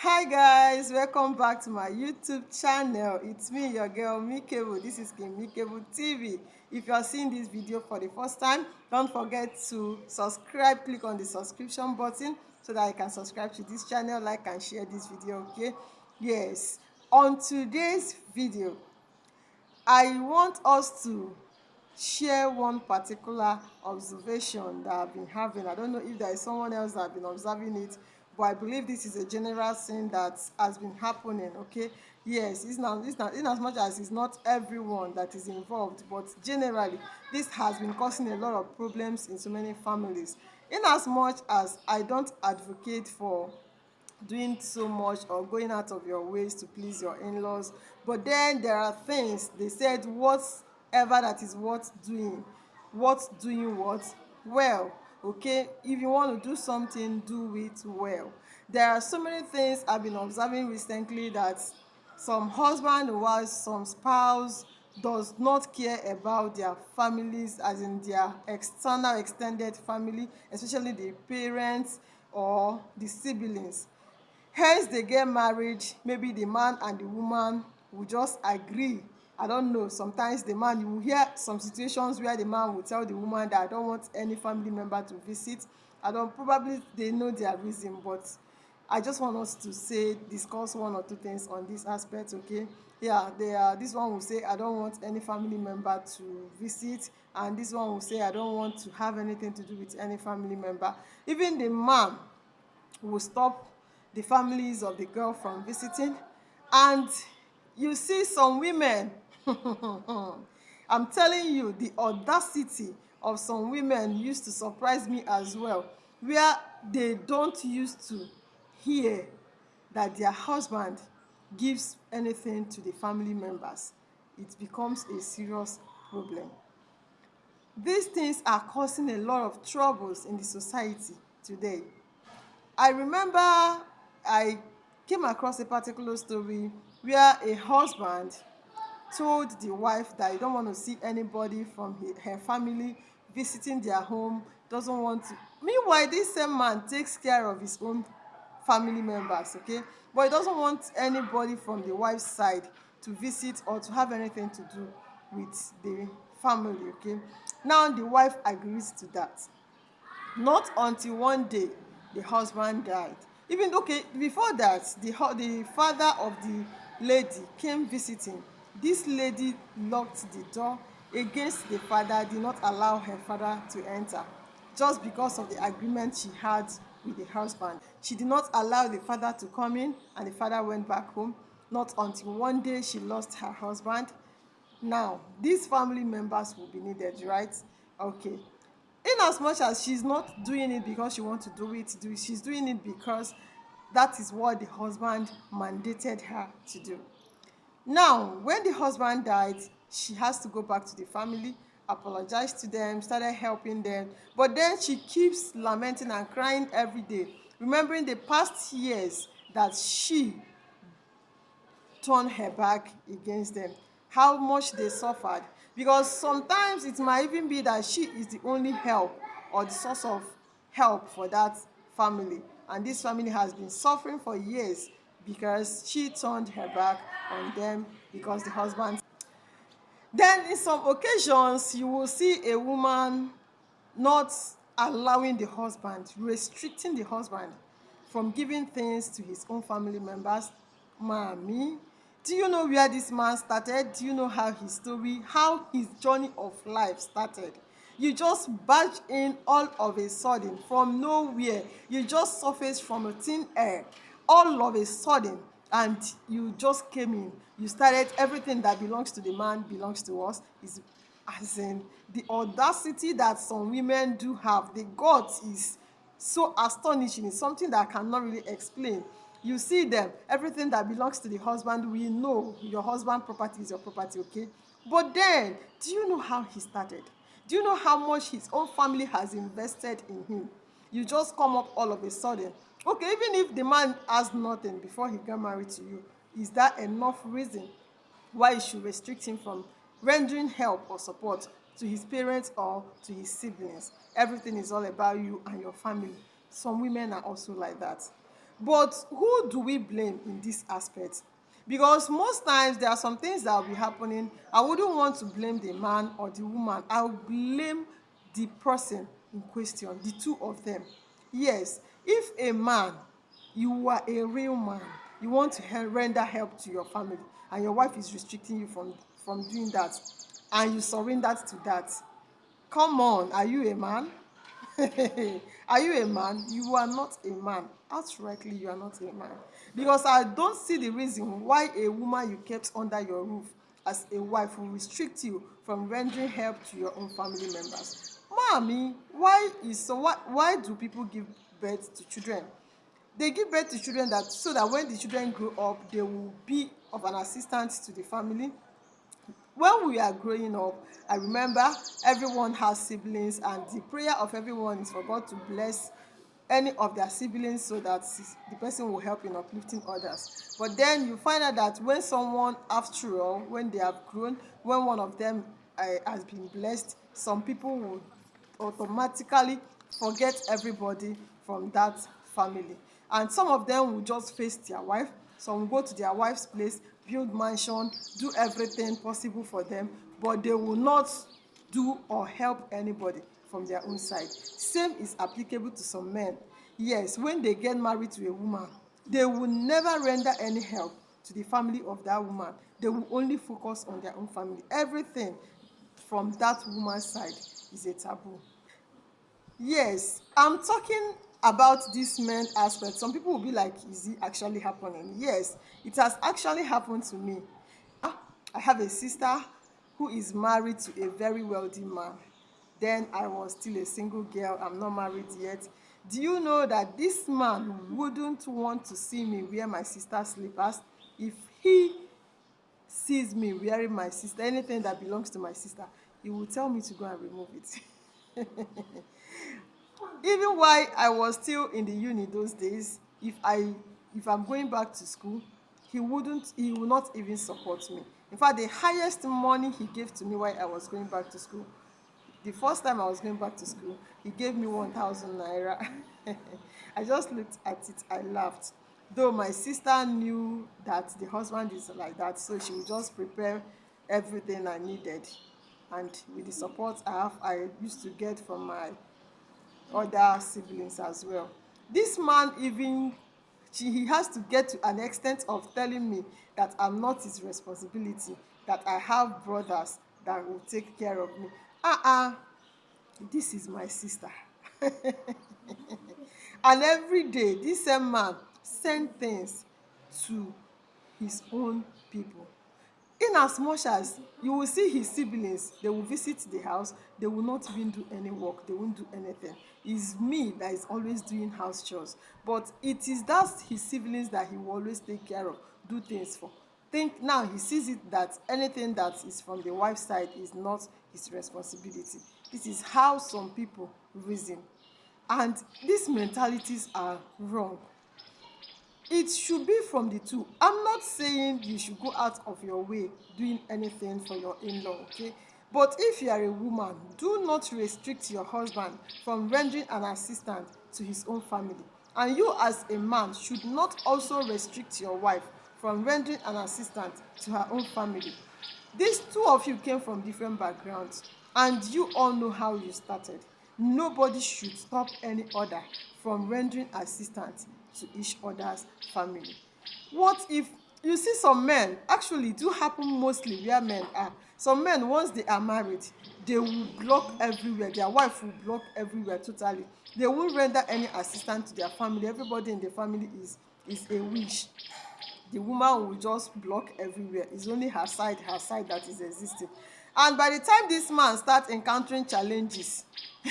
Hi guys, welcome back to my YouTube channel. It's me, your girl Mikebo. This is King Mikebo TV. If you are seeing this video for the first time, don't forget to subscribe. Click on the subscription button so that I can subscribe to this channel, like and share this video, okay? Yes, on today's video, I want us to share one particular observation that I've been having. I don't know if there is someone else that has been observing it, but I believe this is a general thing that has been happening, okay? Yes, it's not in as much as it's not everyone that is involved, but generally this has been causing a lot of problems in so many families. In as much as I don't advocate for doing so much or going out of your ways to please your in-laws, but then there are things they said, whatever that is worth doing, what well, okay? If you want to do something, do it well. There are so many things I've been observing recently that some husband or wife, some spouse does not care about their families, as in their external extended family, especially the parents or the siblings. Hence they get married, maybe the man and the woman will just agree. I don't know, sometimes the man, you will hear some situations where the man will tell the woman that I don't want any family member to visit. I don't, probably they know their reason, but I just want us to discuss one or two things on this aspect, okay? Yeah, this one will say I don't want any family member to visit, and this one will say I don't want to have anything to do with any family member. Even the man will stop the families of the girl from visiting. And you see some women, I'm telling you, the audacity of some women used to surprise me as well, where they don't used to hear that their husband gives anything to the family members. It becomes a serious problem. These things are causing a lot of troubles in the society today. I remember I came across a particular story where a husband told the wife that he don't want to see anybody from her family visiting their home, doesn't want to. Meanwhile, this same man takes care of his own family members, okay? But he doesn't want anybody from the wife's side to visit or to have anything to do with the family, okay? Now the wife agrees to that. Not until one day the husband died. Even okay, before that, the father of the lady came visiting. This lady locked the door against the father, did not allow her father to enter, just because of the agreement she had with the husband. She did not allow the father to come in, and the father went back home. Not until one day she lost her husband. Now these family members will be needed, right? Okay. In as much as she's not doing it because she wants to do it, she's doing it because that is what the husband mandated her to do. Now when the husband died, she has to go back to the family, apologize to them, started helping them, but then she keeps lamenting and crying every day, remembering the past years that she turn her back against them, how much they suffered. Because sometimes it might even be that she is the only help or the source of help for that family, and this family has been suffering for years because she turned her back on them because the husband. Then in some occasions you will see a woman not allowing the husband, restricting the husband from giving things to his own family members. Mommy, do you know where this man started? Do you know how his story, how his journey of life started? You just barge in all of a sudden from nowhere. You just surfaced from a thin air all of a sudden, and you just came in. You started everything that belongs to the man belongs to us. Is as in the audacity that some women do have, the guts is so astonishing. It's something that I cannot really explain. You see them, everything that belongs to the husband, we know your husband property is your property, okay? But then, do you know how he started? Do you know how much his own family has invested in him? You just come up all of a sudden. Okay, even if the man has nothing before he got married to you, is that enough reason why you should restrict him from rendering help or support to his parents or to his siblings? Everything is all about you and your family. Some women are also like that. But who do we blame in this aspect? Because most times there are some things that will be happening. I wouldn't want to blame the man or the woman. I will blame the person in question, the two of them. Yes, if a man, you are a real man, you want to render help to your family, and your wife is restricting you from doing that, and you surrender to that, come on, are you a man? Are you a man? You are not a man. Outrightly, you are not a man. Because I don't see the reason why a woman you kept under your roof as a wife will restrict you from rendering help to your own family members. Mommy, why do people give birth to children? They give birth to children that so that when the children grow up, they will be of an assistance to the family. When we are growing up, I remember everyone has siblings, and the prayer of everyone is for God to bless any of their siblings so that the person will help in uplifting others. But then you find out that when someone, after all, when they have grown, when one of them has been blessed, some people will automatically forget everybody from that family. And some of them will just face their wife. Some will go to their wife's place, build mansion, do everything possible for them, but they will not do or help anybody from their own side. Same is applicable to some men. Yes, when they get married to a woman, they will never render any help to the family of that woman. They will only focus on their own family. Everything from that woman's side is a taboo. Yes, I'm talking about this men aspect. Some people will be like, is it actually happening? Yes, it has actually happened to me. I have a sister who is married to a very wealthy man. Then I was still a single girl. I'm not married yet. Do you know that this man wouldn't want to see me wear my sister's slippers? If he sees me wearing my sister, anything that belongs to my sister, he will tell me to go and remove it. Even while I was still in the uni those days, if I'm going back to school, he will not even support me. In fact, the highest money he gave to me while I was going back to school, the first time I was going back to school, he gave me 1,000 naira. I just looked at it, I laughed. Though my sister knew that the husband is like that, so she would just prepare everything I needed. And with the support I used to get from my other siblings as well. This man even, he has to get to an extent of telling me that I'm not his responsibility, that I have brothers that will take care of me. This is my sister. And every day this same man send things to his own people. In as much as you will see his siblings, they will visit the house, they will not even do any work, they won't do anything. It's me that is always doing house chores. But it is that his siblings that he will always take care of, do things for. Think now he sees it that anything that is from the wife's side is not his responsibility. This is how some people reason. And these mentalities are wrong. It should be from the two. I'm not saying you should go out of your way doing anything for your in-law, okay? But if you are a woman, do not restrict your husband from rendering an assistance to his own family. And you as a man should not also restrict your wife from rendering an assistance to her own family. These two of you came from different backgrounds, and you all know how you started. Nobody should stop any other from rendering assistance to each other's family. What if you see some men, actually it do happen mostly where men are. Some men, once they are married, they will block everywhere. Their wife will block everywhere totally. They won't render any assistance to their family. Everybody in the family is a witch. The woman will just block everywhere. It's only her side that is existing. And by the time this man starts encountering challenges,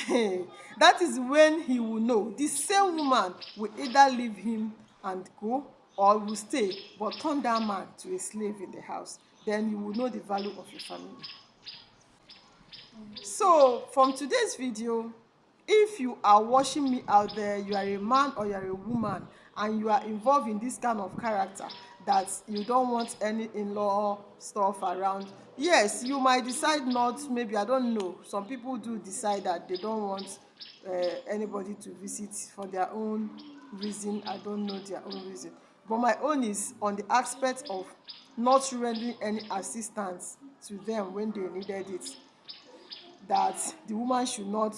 that is when he will know the same woman will either leave him and go, or will stay but turn that man to a slave in the house. Then you will know the value of your family. So from today's video, if you are watching me out there, you are a man or you are a woman, and you are involved in this kind of character that you don't want any in-law stuff around, yes, you might decide not, maybe, I don't know, some people do decide that they don't want anybody to visit for their own reason, I don't know their own reason. But my own is on the aspect of not rendering any assistance to them when they needed it, that the woman should not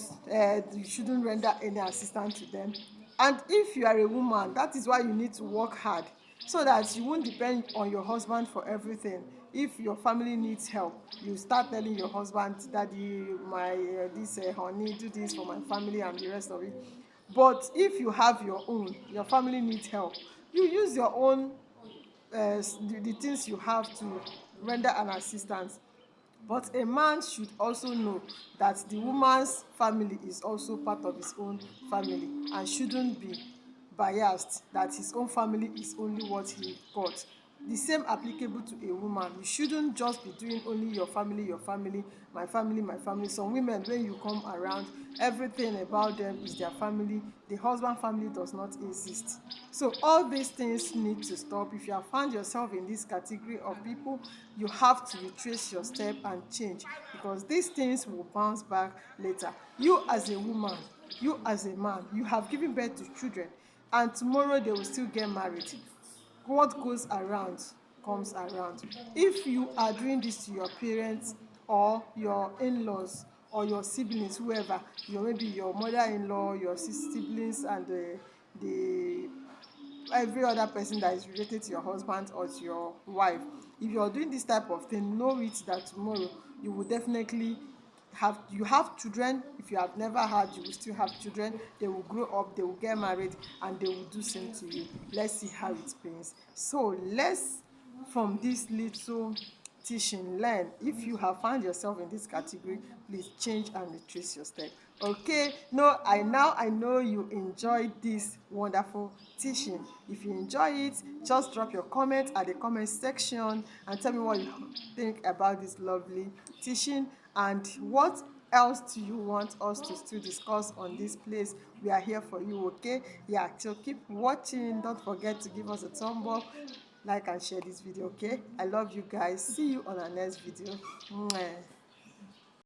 you shouldn't render any assistance to them. And if you are a woman, that is why you need to work hard, so that you won't depend on your husband for everything. If your family needs help, you start telling your husband, daddy, my this honey, do this for my family and the rest of it. But if you have your own, your family needs help, you use your own the things you have to render an assistance. But a man should also know that the woman's family is also part of his own family, and shouldn't be biased that his own family is only what he got. The same applicable to a woman. You shouldn't just be doing only your family, my family, my family. Some women, when you come around, everything about them is their family. The husband family does not exist. So all these things need to stop. If you have found yourself in this category of people, you have to retrace your step and change, because these things will bounce back later. You as a woman, you as a man, you have given birth to children, and tomorrow they will still get married. What goes around comes around. If you are doing this to your parents or your in-laws or your siblings, whoever, maybe your mother-in-law, your siblings, and the every other person that is related to your husband or to your wife, if you're doing this type of thing, know it that tomorrow you will definitely have children. If you have never had, you will still have children. They will grow up, they will get married, and they will do same to you. Let's see how it pains. So let's, from this little teaching, learn. If you have found yourself in this category, please change and retrace your step. Okay, I know you enjoyed this wonderful teaching. If you enjoy it, just drop your comment at the comment section and tell me what you think about this lovely teaching, and what else do you want us to still discuss on this place. We are here for you. Okay, yeah, so keep watching. Don't forget to give us a thumb up, like and share this video. Okay, I love you guys. See you on our next video. Mwah.